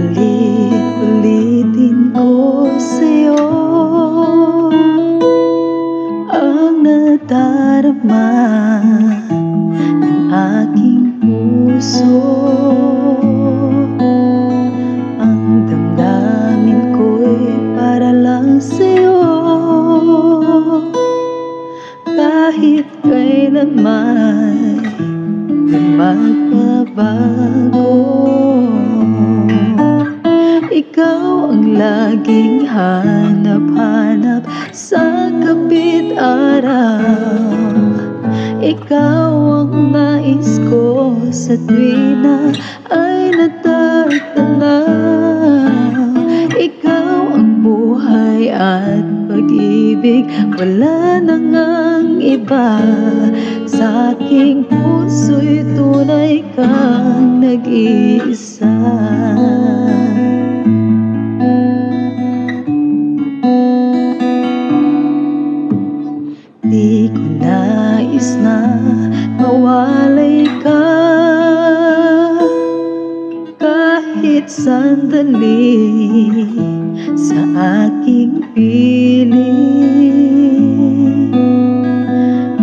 Ulit-ulitin ko sa'yo ang nadarama ng aking puso. Ang damdamin ko'y para lang sa'yo. Kahit kailanman di magbabago, ikaw ang laging hanap-hanap sa gabi't araw. Ikaw ang nais ko sa tuwina ay natatanaw. Ikaw ang buhay at pag-ibig, wala na ngang iba. Sa aking puso'y tunay kang nag-iisa. Di ko nais na mawalay ka kahit sandali sa aking piling.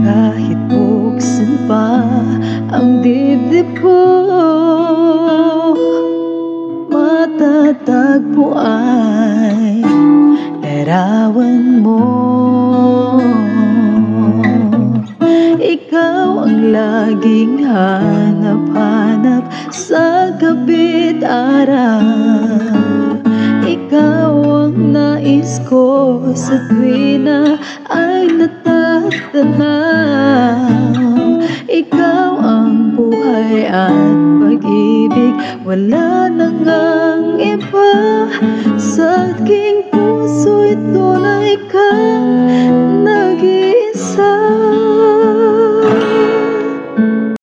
Kahit buksan pa ang dibdib ko, matatagpo ay larawan mo. Ikaw ang laging hanap-hanap sa gabi't araw. Ikaw ang nais ko sa tuwina ay natatanaw. Ikaw ang buhay at pag-ibig, wala na ngang iba. Sa aking